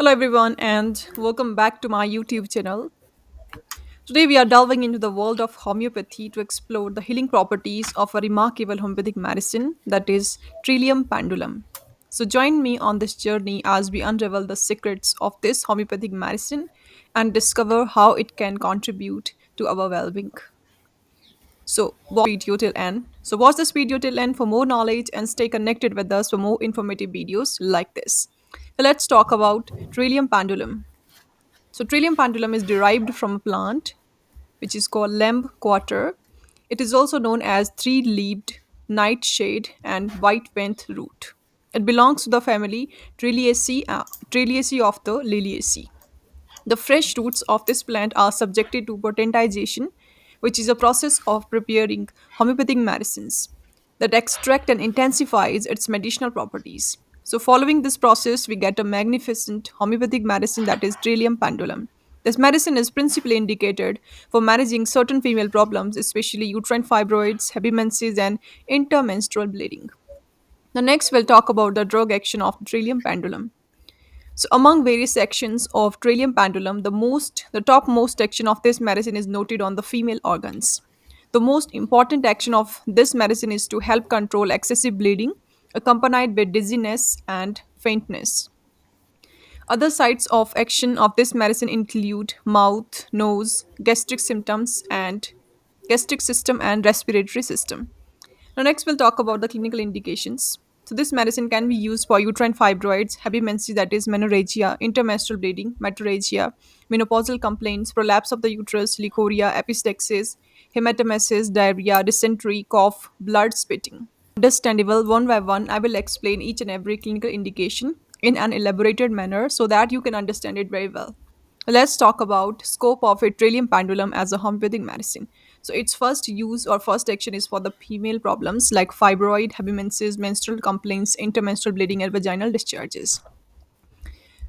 Hello, everyone, and welcome back to my YouTube channel. Today, we are delving into the world of homeopathy to explore the healing properties of a remarkable homeopathic medicine that is Trillium Pendulum. So, join me on this journey as we unravel the secrets of this homeopathic medicine and discover how it can contribute to our well being. So, watch this video till end for more knowledge and stay connected with us for more informative videos like this. So, let's talk about Trillium Pendulum. So, Trillium pendulum is derived from a plant which is called limb quarter. It is also known as three leaved, nightshade, and white pith root. It belongs to the family Trilliaceae of the Liliaceae. The fresh roots of this plant are subjected to potentization, which is a process of preparing homeopathic medicines that extract and intensifies its medicinal properties. So, following this process, we get a magnificent homeopathic medicine that is Trillium pendulum. This medicine is principally indicated for managing certain female problems, especially uterine fibroids, heavy menses, and intermenstrual bleeding. The next, we'll talk about the drug action of Trillium pendulum. So, among various sections of Trillium pendulum, the topmost action of this medicine is noted on the female organs. The most important action of this medicine is to help control excessive bleeding, accompanied with dizziness and faintness. Other sites of action of this medicine include mouth, nose, gastric system, and respiratory system. Now, next we'll talk about the clinical indications. So, this medicine can be used for uterine fibroids, heavy menses, that is menorrhagia, intermenstrual bleeding, metrorrhagia, menopausal complaints, prolapse of the uterus, leukorrhea, epistaxis, hematemesis, diarrhea, dysentery, cough, blood spitting. Understandable one by one, I will explain each and every clinical indication in an elaborated manner so that you can understand it very well. Let's talk about scope of a trillium pendulum as a homeopathic medicine. So its first use or first action is for the female problems like fibroid, heavy menses, menstrual complaints, intermenstrual bleeding, and vaginal discharges.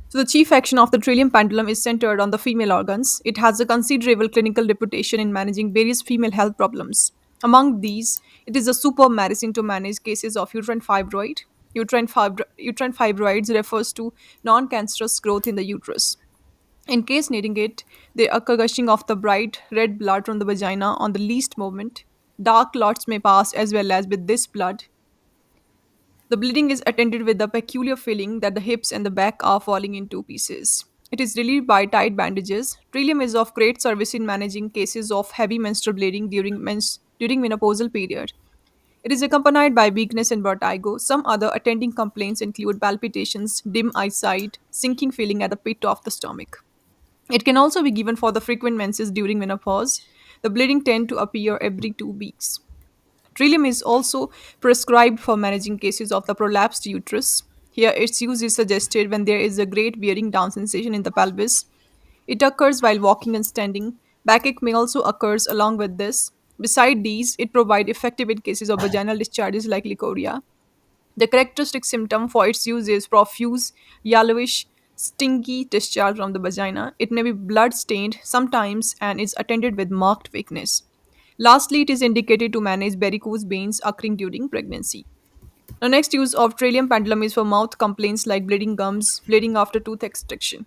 So the chief action of the trillium pendulum is centered on the female organs. It has a considerable clinical reputation in managing various female health problems. Among these, it is a super medicine to manage cases of uterine fibroid. Uterine fibroids refers to non-cancerous growth in the uterus. In case needing it, they occur gushing of the bright red blood from the vagina on the least moment. Dark clots may pass as well as with this blood. The bleeding is attended with the peculiar feeling that the hips and the back are falling in two pieces. It is relieved by tight bandages. Trillium is of great service in managing cases of heavy menstrual bleeding during menopausal period. It is accompanied by weakness and vertigo. Some other attending complaints include palpitations, dim eyesight, sinking feeling at the pit of the stomach. It can also be given for the frequent menses during menopause. The bleeding tend to appear every 2 weeks. Trillium is also prescribed for managing cases of the prolapsed uterus. Here, its use is suggested when there is a great bearing down sensation in the pelvis. It occurs while walking and standing. Backache may also occur along with this. Beside these, it provides effective in cases of vaginal discharges like leukorrhea. The characteristic symptom for its use is profuse, yellowish, stinky discharge from the vagina. It may be blood stained sometimes and is attended with marked weakness. Lastly, it is indicated to manage varicose veins occurring during pregnancy. The next use of Trillium pendulum is for mouth complaints like bleeding gums, bleeding after tooth extraction.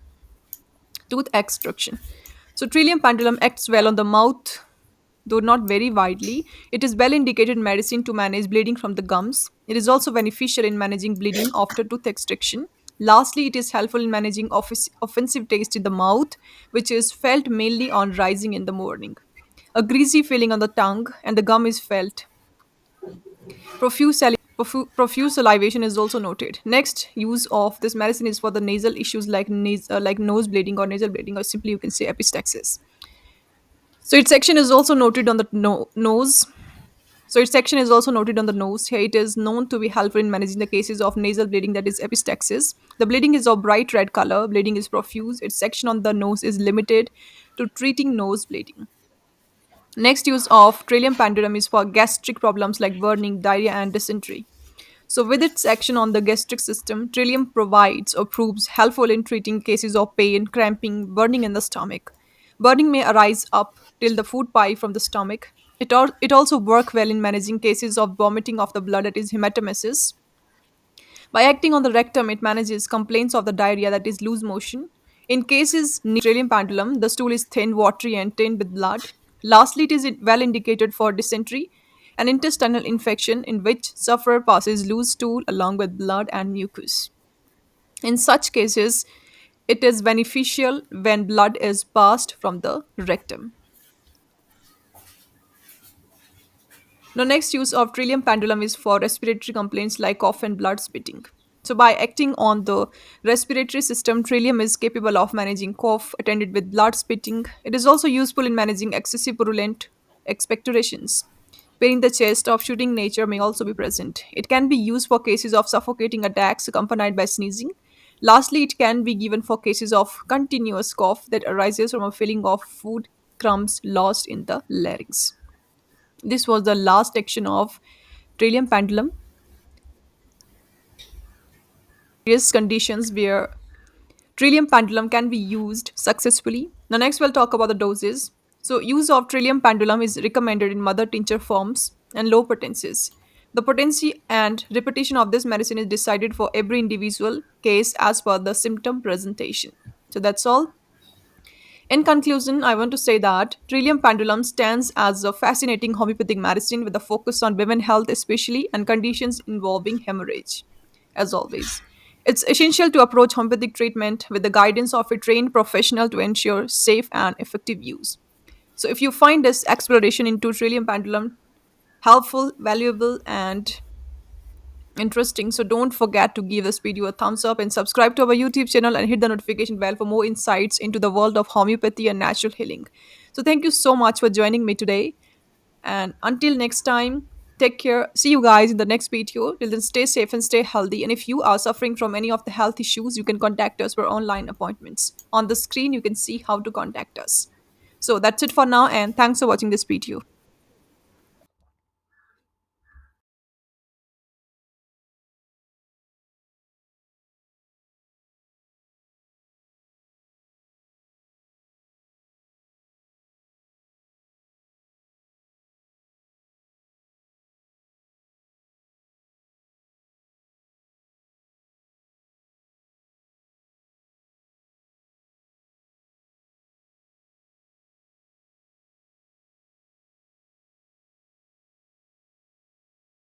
So, Trillium pendulum acts well on the mouth, though not very widely. It is well indicated medicine to manage bleeding from the gums. It is also beneficial in managing bleeding after tooth extraction. Lastly, it is helpful in managing offensive taste in the mouth, which is felt mainly on rising in the morning. A greasy feeling on the tongue and the gum is felt. Profuse salivation is also noted. Next use of this medicine is for the nasal issues like nose bleeding or nasal bleeding, or simply you can say epistaxis. So its action is also noted on the nose. So its action is also noted on the nose. Here it is known to be helpful in managing the cases of nasal bleeding, that is epistaxis. The bleeding is of bright red color. Bleeding is profuse. Its action on the nose is limited to treating nose bleeding. Next use of Trillium pendulum is for gastric problems like burning, diarrhea, and dysentery. So, with its action on the gastric system, Trillium provides or proves helpful in treating cases of pain, cramping, burning in the stomach. Burning may arise up till the food pipe from the stomach. It also works well in managing cases of vomiting of the blood, that is hematemesis. By acting on the rectum, it manages complaints of the diarrhea, that is loose motion. In cases near Trillium pendulum, the stool is thin, watery, and stained with blood. Lastly, it is well indicated for dysentery, an intestinal infection in which sufferer passes loose stool along with blood and mucus. In such cases, it is beneficial when blood is passed from the rectum. The next use of Trillium pendulum is for respiratory complaints like cough and blood spitting. So, by acting on the respiratory system, Trillium is capable of managing cough attended with blood spitting. It is also useful in managing excessive purulent expectorations. Pain in the chest of shooting nature may also be present. It can be used for cases of suffocating attacks accompanied by sneezing. Lastly, it can be given for cases of continuous cough that arises from a feeling of food crumbs lost in the larynx. This was the last section of Trillium pendulum. Various conditions where Trillium pendulum can be used successfully. Now, next we'll talk about the doses. So, use of Trillium pendulum is recommended in mother tincture forms and low potencies. The potency and repetition of this medicine is decided for every individual case as per the symptom presentation. So, that's all. In conclusion, I want to say that Trillium Pendulum stands as a fascinating homeopathic medicine with a focus on women health, especially and conditions involving hemorrhage. As always, it's essential to approach homeopathic treatment with the guidance of a trained professional to ensure safe and effective use. So, if you find this exploration into Trillium Pendulum helpful, valuable, and interesting. So don't forget to give this video a thumbs up and subscribe to our YouTube channel and hit the notification bell for more insights into the world of homeopathy and natural healing. So thank you so much for joining me today. And until next time, take care. See you guys in the next video. Till then, stay safe and stay healthy. And if you are suffering from any of the health issues, you can contact us for online appointments. On the screen, you can see how to contact us. So that's it for now, and thanks for watching this video.